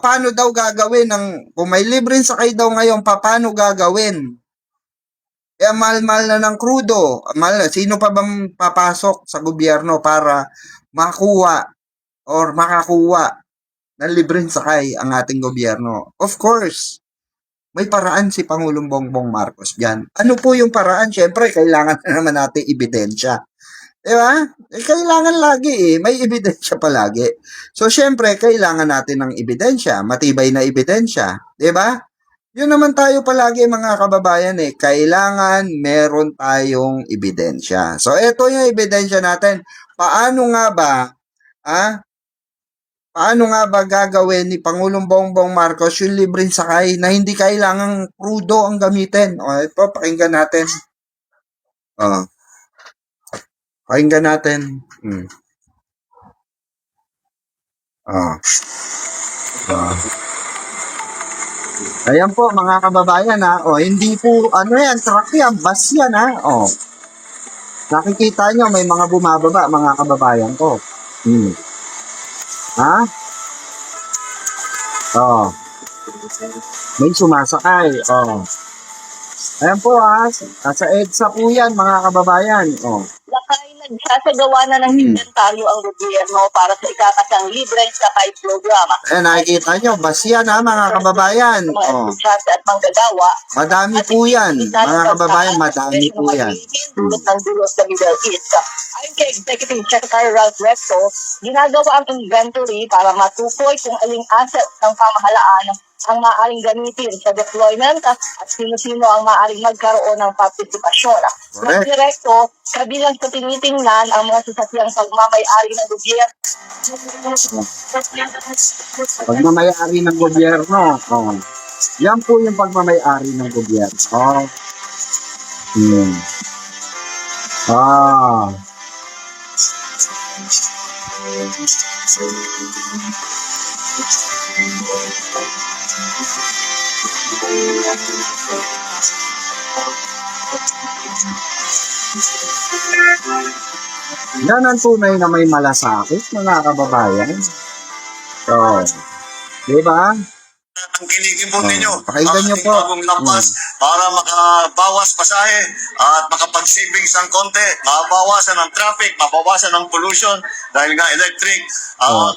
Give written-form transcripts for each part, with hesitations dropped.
paano daw gagawin kung may libreng sakay daw ngayon, paano gagawin? Kaya mahal-mahal na ng krudo. Mahal na. Sino pa bang papasok sa gobyerno para makuha or makakuha ng libreng sakay ang ating gobyerno? Of course, may paraan si Pangulong Bongbong Marcos dyan. Ano po yung paraan? Siyempre, kailangan na naman natin ebidensya. Diba? Kailangan lagi may ebidensya palagi. So, siyempre, kailangan natin ng ebidensya, matibay na ebidensya. Diba? Yun naman tayo palagi mga kababayan kailangan meron tayong ebidensya. So, ito yung ebidensya natin. Paano nga ba gagawin ni Pangulong Bongbong Marcos yung libreng sakay na hindi kailangang crudo ang gamitin? O, ito, pakinggan natin. Pakinggan natin. Ayan po mga kababayan hindi po truck yan, bus yan nakikita nyo may mga bumababa mga kababayan ko. May sumasakay. Ayan po sa EDSA po yan mga kababayan. Lakay nagsasagawa na ng inventaryo ang gobyerno para sa ikakasang libreng sakay programa. Nakikita nyo, bus yan mga kababayan. At manggagawa. Madami po yan, mga kababayan, madami po yan. Dulot ng dulo sa Middle East. Ayon kay Executive Secretary Ralph Recto, ginagawa ang inventory para matukoy kung aling asset ng pamahalaan ang maaaring gamitin sa deployment at sino-sino ang maaaring magkaroon ng partisipasyon. Mas direkto, kabilang sa tinitingnan ang mga sasakyang pagmamayari ng gobyerno. Pagmamayari ng gobyerno. Yan po yung pagmamayari ng gobyerno. Yan ang tunay na may malasakit, mga kababayan. Diba? Ang kinikipon ninyo, pakinggan nyo po. Bagong lampas para makabawas pasahe at makapag-savings ng konti, mabawasan ng traffic, mabawasan ng pollution dahil nga electric.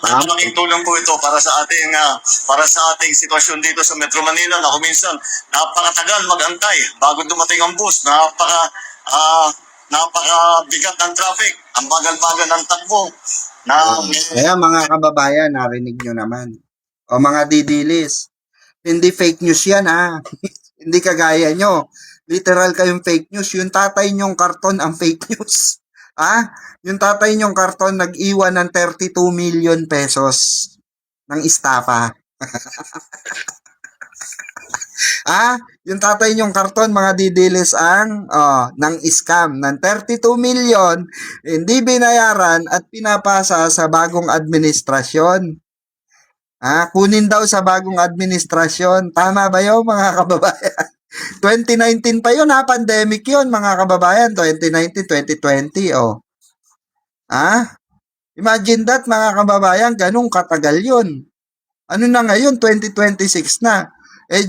Malaking tulong po ito para sa ating sitwasyon dito sa Metro Manila na minsan napakatagal magantay bago dumating ang bus, napakabigat ng traffic, ang bagal-bagal ng takbo. Kaya mga kababayan, narinig nyo naman. O mga didilis, hindi fake news yan Hindi kagaya nyo. Literal kayong fake news. Yung tatay nyong karton ang fake news. Yung tatay nyong karton nag-iwan ng 32 million pesos ng estafa. Yung tatay nyong karton mga didilis ng scam ng 32 million hindi binayaran at pinapasa sa bagong administrasyon. Kunin daw sa bagong administrasyon. Tama ba yun mga kababayan? 2019 pa yun pandemic yun mga kababayan. 2019, 2020 Imagine that mga kababayan, ganun katagal yun. Ano na ngayon, 2026 na.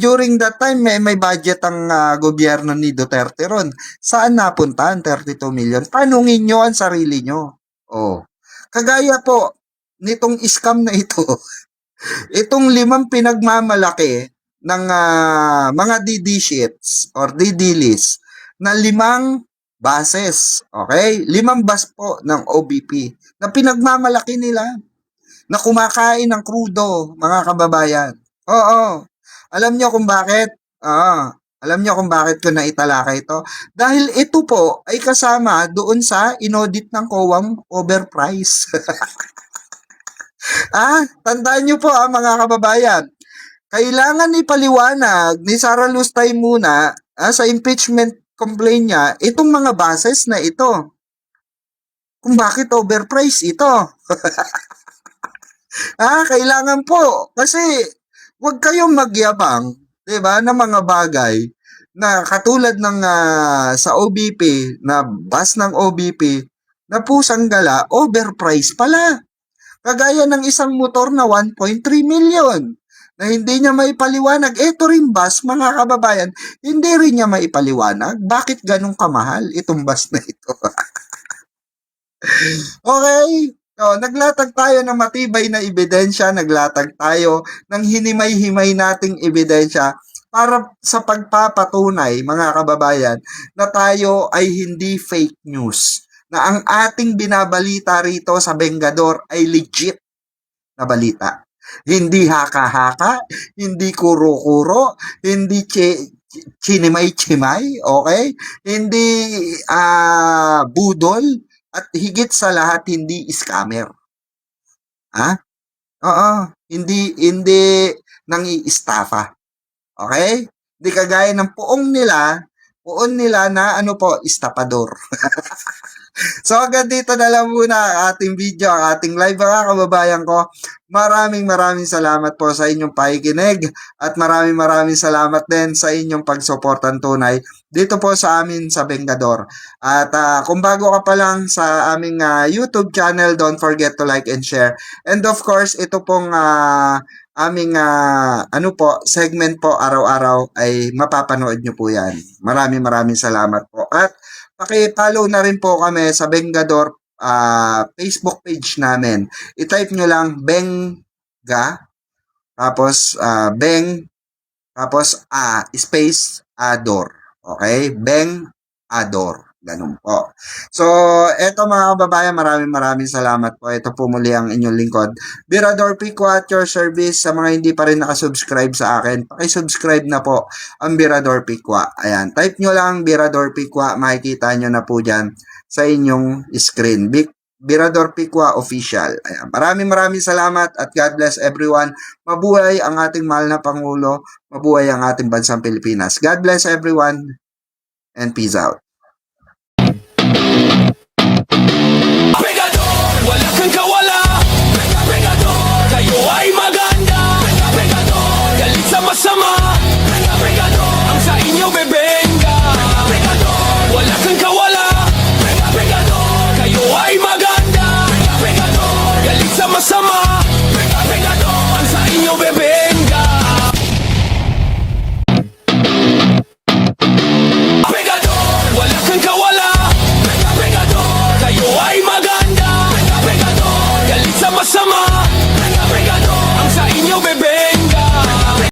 During that time, may budget ang gobyerno ni Duterte ron. Saan napunta ang 32 million? Tanungin nyo ang sarili nyo. Kagaya po, nitong scam na ito, itong 5 pinagmamalaki ng mga DD sheets or DD list na 5 buses, okay? 5 bus po ng OBP na pinagmamalaki nila na kumakain ng krudo, mga kababayan. Alam nyo kung bakit? Alam nyo kung bakit ko naitalaka ito? Dahil ito po ay kasama doon sa inaudit ng COAM overprice. Tandaan nyo po mga kababayan, kailangan ipaliwanag ni Sara Lustay muna sa impeachment complaint niya itong mga bases na ito. Kung bakit overpriced ito. Kailangan po kasi huwag kayong magyabang, 'di ba, ng mga bagay na katulad ng sa OBP, na bus ng OBP na pusang gala, overpriced pala. Kagaya ng isang motor na 1.3 million. na hindi niya maipaliwanag. Ito rin bus, mga kababayan, hindi rin niya maipaliwanag. Bakit ganun kamahal itong bus na ito? Okay? So, naglatag tayo ng matibay na ebidensya, naglatag tayo ng hinimay-himay nating ebidensya para sa pagpapatunay, mga kababayan, na tayo ay hindi fake news. Na ang ating binabalita rito sa Bengador ay legit na balita. Hindi haka-haka, hindi kuro-kuro, hindi chinimay-chimay, okay? Hindi budol, at higit sa lahat, hindi scammer. Ha? Oo, hindi nang-iistafa. Okay? Hindi kagaya ng puon nila na ano po, istapador. So hanggang dito na lang muna ang ating video, ang ating live, mga kababayan ko. Maraming salamat po sa inyong pakikinig at maraming salamat din sa inyong pagsuportan tunay dito po sa amin sa Bengador. At kung bago ka pa lang sa aming YouTube channel, don't forget to like and share. And of course, ito pong aming segment po araw-araw ay mapapanood nyo po yan. Maraming salamat po. At paki-follow na rin po kami sa Bengador Facebook page namin. I-type nyo lang Benga, tapos Beng, tapos space Ador. Okay? Beng Ador. Ganun po. So, eto mga kababayan, maraming salamat po. Ito po muli ang inyong lingkod, Birador Pikwa at your service. Sa mga hindi pa rin nakasubscribe sa akin, pakisubscribe na po ang Birador Pikwa. Ayan, type nyo lang Birador Pikwa, makikita nyo na po dyan sa inyong screen. Birador Pikwa Official. Ayan, maraming salamat at God bless everyone. Mabuhay ang ating mahal na Pangulo. Mabuhay ang ating bansang Pilipinas. God bless everyone and peace out.